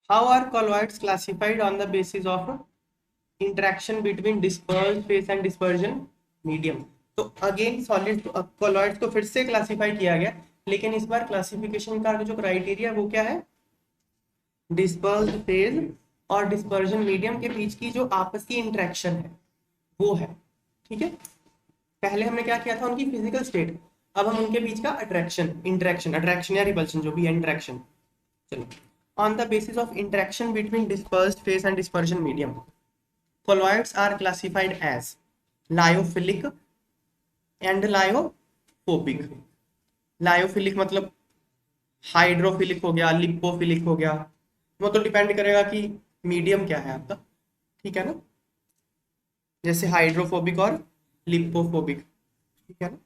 How are colloids classified on the basis of interaction between dispersed phase and dispersion medium? तो again solid colloids को फिर से classify किया गया, लेकिन इस बार क्लासिफिकेशन का जो क्राइटेरिया वो क्या है? डिस्पर्स्ड फेज और डिस्पर्जन मीडियम के बीच की जो आपस की इंटरेक्शन है वो है। ठीक है, पहले हमने क्या किया था, उनकी फिजिकल स्टेट, अब हम उनके बीच का अट्रैक्शन या रिपल्शन जो भी है इंटरेक्शन। चलो, on the basis of interaction between dispersed phase and dispersion medium, colloids are classified as lyophilic and lyophobic। Lyophilic मतलब हाइड्रोफिलिक हो गया, लिपोफिलिक हो गया, वो तो डिपेंड करेगा कि मीडियम क्या है आपका। ठीक है ना, जैसे हाइड्रोफोबिक और लिपोफोबिक। ठीक है ना,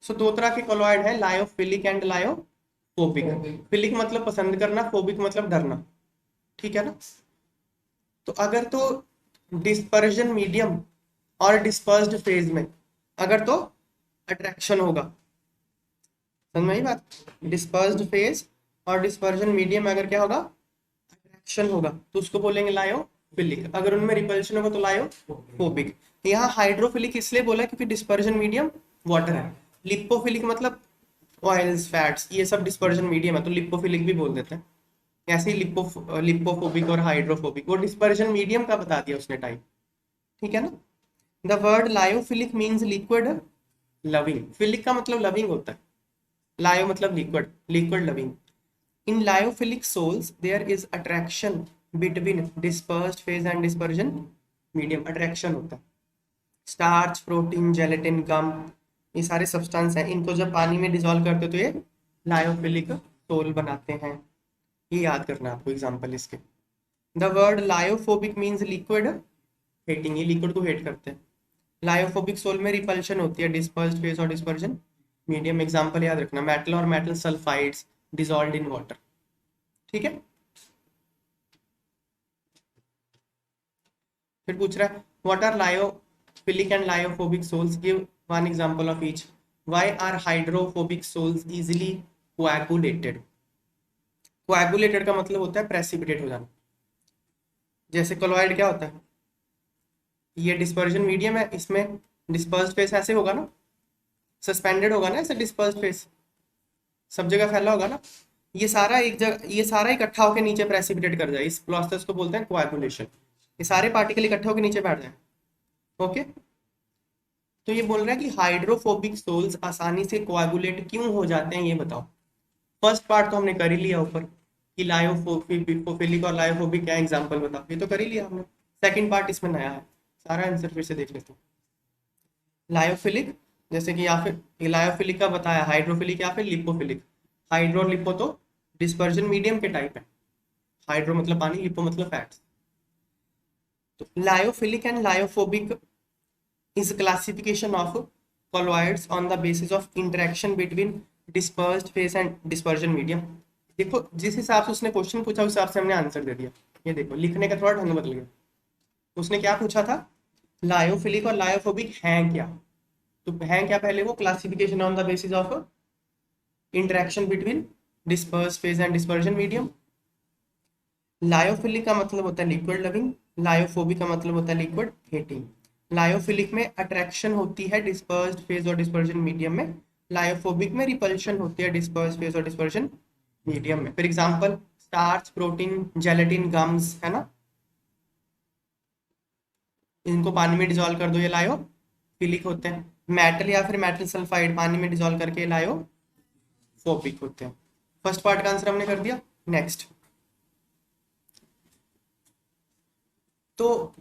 सो दो तरह के कोलॉइड है, लायोफिलिक एंड लायोफोबिक। फिलिक मतलब पसंद करना, फोबिक मतलब डरना। ठीक है ना, तो अगर तो डिस्पर्जन मीडियम और डिस्पर्स्ड फेज में अगर तो अट्रैक्शन होगा, समझ में आई बात? डिस्पर्स्ड फेज और डिस्पर्जन मीडियम में अगर क्या होगा, अट्रैक्शन होगा, तो उसको बोलेंगे लायोफिलिक। अगर उनमें रिपल्शन होगा तो लायोफोबिक। यहाँ हाइड्रोफिलिक इसलिए बोला क्योंकि डिस्पर्जन मीडियम वाटर है। लिपोफिलिक मतलब ऑयल्स, फैट्स, ये सब डिस्पर्जन मीडियम है, तो लिपोफिलिक भी बोल देते हैं। ऐसे ही लिपोफोबिक और हाइड्रोफोबिक, वो डिस्पर्जन मीडियम का बता दिया उसने टाइप। ठीक है ना, the word lyophilic means liquid loving. Philic का मतलब लविंग होता है, लायो मतलब liquid, liquid loving. In lyophilic sols there is attraction between dispersed phase and dispersion medium. Attraction होता है। स्टार्च, प्रोटीन, जेलेटिन, गम, ये सारे सब्सटेंस हैं, इनको जब पानी में डिजोल्व करते हो तो ये लायोफिलिक सोल बनाते हैं। ये याद करना है आपको एग्जांपल इसके। The word lyophobic means liquid hating, ये लिक्विड को हेट करते हैं। लायोफोबिक सोल में रिपल्शन होती है डिस्पर्स्ड फेज और डिस्पर्जन मीडियम। एग्जांपल याद रखना, मेटल और metal sulphides dissolved in water. ठीक है, फिर पूछ रहा है what are lyophilic and lyophobic sols, give one example of each. Why are hydrophobic sols easily coagulated? Coagulated का मतलब होता है प्रेसिपिटेट हो जाना। जैसे कोलॉइड क्या होता है, ये डिस्पर्जन मीडियम है, इसमें डिस्पर्स्ड फेस ऐसे होगा ना, सस्पेंडेड होगा ना, ऐसे डिस्पर्स्ड फेस सब जगह फैला होगा ना, ये सारा एक जगह, ये सारा इकट्ठा होकर नीचे प्रेसिपिटेट कर जाए, इस प्रोसेस को बोलते हैं कोएगुलेशन। ये सारे पार्टिकल इकट्ठे होकर नीचे बैठ जाए। ओके, तो ये बोल रहा है कि हाइड्रोफोबिक सोल्स आसानी से कोएगुलेट क्यों हो जाते हैं, ये बताओ। फर्स्ट पार्ट तो हमने कर ही लिया ऊपर कि लायोफिलिक और लायोफोबिक क्या एग्जांपल बताओ, ये तो कर ही लिया हमने। सेकंड पार्ट इसमें नया है, सारा आंसर फिर से देख लेते हैं। लायोफिलिक जैसे कि, या फिर लायोफिलिक का बताया, हाइड्रोफिलिक या फिर लिपोफिलिक। हाइड्रो और लिपो तो डिस्पर्जन मीडियम के टाइप है। हाइड्रो मतलब पानी, लिपो मतलब फैट्स। तो lyophilic and lyophobic is classification of colloids on the basis of interaction between dispersed phase and dispersion medium। देखो जिस हिसाब से उसने क्वेश्चन पूछा उस हिसाब से हमने आंसर दे दिया। ये देखो लिखने का थोड़ा ढंग बदल गया। उसने क्या पूछा था, लायोफिलिक और लायोफोबिक हैं क्या, तो हैं क्या पहले वो classification on the basis of interaction between disperse phase and dispersion medium. Lyophilic का मतलब होता है लिक्विड लविंग, लायोफोबिक का मतलब होता है लिक्विड हेटिंग। लायोफिलिक में अट्रैक्शन होती है डिस्पर्स्ड फेज और डिस्पर्जन मीडियम में, लायोफोबिक में रिपल्शन होती है डिस्पर्स्ड फेज और डिस्पर्जन मीडियम में। फिर example, starch, protein, gelatin, gums, है ना, इनको पानी में डिजोल्व कर दो, ये लायोफिलिक होते हैं। मेटल या फिर मेटल सल्फाइड पानी में डिजोल्व करके लायोफोबिक होते हैं। फर्स्ट पार्ट का आंसर हमने कर दिया। नेक्स्ट, तो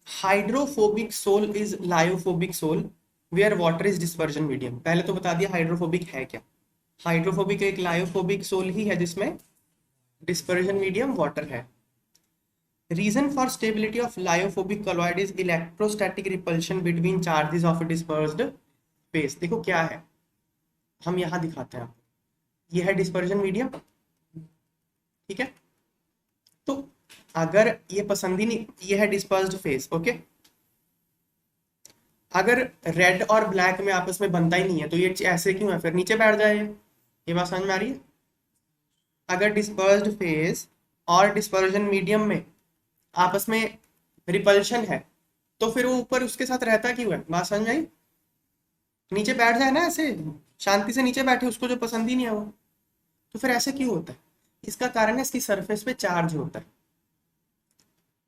hydrophobic sol is lyophobic sol where water is dispersion medium. पहले तो बता दिया हाइड्रोफोबिक है क्या। हाइड्रोफोबिक एक लायोफोबिक सोल ही है जिसमें डिस्पर्जन मीडियम वाटर है। Reason for stability of lyophobic colloid is electrostatic repulsion between charges of dispersed phase. देखो क्या है, हम यहां दिखाते हैं, ये है डिस्पर्जन मीडियम। ठीक है, तो अगर ये पसंद ही नहीं, ये है डिस्पर्स्ड फेस। ओके, अगर रेड और ब्लैक में आपस में बनता ही नहीं है तो ये ऐसे क्यों है, फिर नीचे बैठ जाए। ये बात समझ में आ रही है? अगर डिस्पर्स्ड फेज और डिस्पर्जन मीडियम में आपस में रिपल्शन है तो फिर वो ऊपर उसके साथ रहता क्यों है? बात समझ में आई? नीचे बैठ जाए ना ऐसे, शांति से नीचे बैठे, उसको जो पसंद ही नहीं है वो, तो फिर ऐसे क्यों होता है? इसका कारण है इसकी सरफेस पे चार्ज होता है,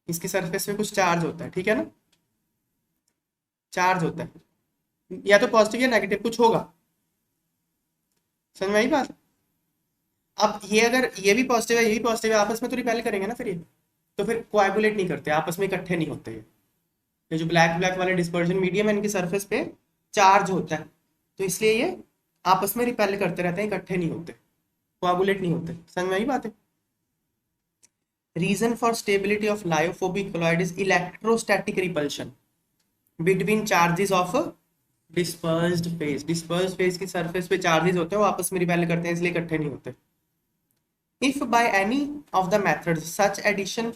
इसकी सरफेस पे कुछ चार्ज होता है, ठीक है ना, चार्ज होता है, या तो पॉजिटिव या नेगेटिव कुछ होगा। समझ में आई बात? अब ये अगर ये भी पॉजिटिव है ये भी पॉजिटिव है, आपस में तो रिपेल करेंगे ना फिर ये, तो फिर कोएगुलेट नहीं करते, आपस में इकट्ठे नहीं होते ये जो ब्लैक ब्लैक वाले डिस्पर्जन मीडियम है इनकी सरफेस पे चार्ज होता है, तो इसलिए ये आपस में रिपेल करते रहते हैं, इकट्ठे नहीं होते, कोएगुलेट नहीं होते। समझ में आई बात है? Reason for stability of lyophobic colloid is electrostatic repulsion between charges of dispersed phase. Dispersed phase की सरफेस पे चार्जेस होते हैं, वो आपस में रिपेल करते हैं, इसलिए इकट्ठे नहीं होते। If by any of the method such addition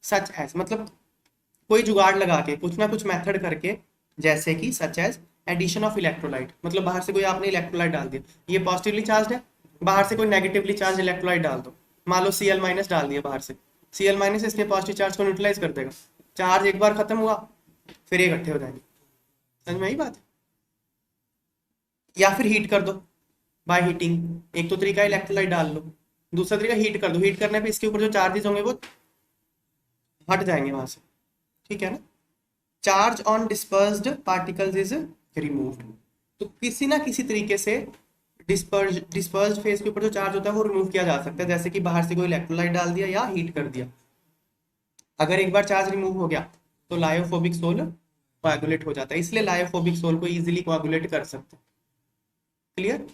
such as, मतलब कोई जुगाड़ लगा के कुछ ना कुछ मेथड करके, जैसे कि such as addition of electrolyte, मतलब बाहर से कोई आपने इलेक्ट्रोलाइट डाल दिया, ये पॉजिटिवली चार्ज है, बाहर से कोई नेगेटिवली चार्ज इलेक्ट्रोलाइट डाल दो, मान लो Cl माइनस डाल दिया बाहर से, Cl माइनस इसके पॉजिटिव चार्ज को न्यूट्रलाइज कर देगा, चार्ज एक बार खत्म हुआ फिर ये इकट्ठे हो जाएंगे। समझ में आई बात? या फिर हीट कर दो बाय हीटिंग, एक तो तरीका इलेक्ट्रोलाइट डाल लो, दूसरा तरीका हीट कर दो, हीट करने पे इसके ऊपर जो चार्जेस होंगे वो हट जाएंगे वहां से, ठीक है ना, charge on dispersed particles is removed. तो किसी ना किसी तरीके से डिस्पर्स्ड फेज के ऊपर जो चार्ज होता है वो रिमूव किया जा सकता है, जैसे कि बाहर से कोई इलेक्ट्रोलाइट डाल दिया या हीट कर दिया। अगर एक बार चार्ज रिमूव हो गया तो लायोफोबिक सोल कोएगुलेट हो जाता है, इसलिए लायोफोबिक सोल को इजीली कोएगुलेट कर सकते हैं। क्लियर?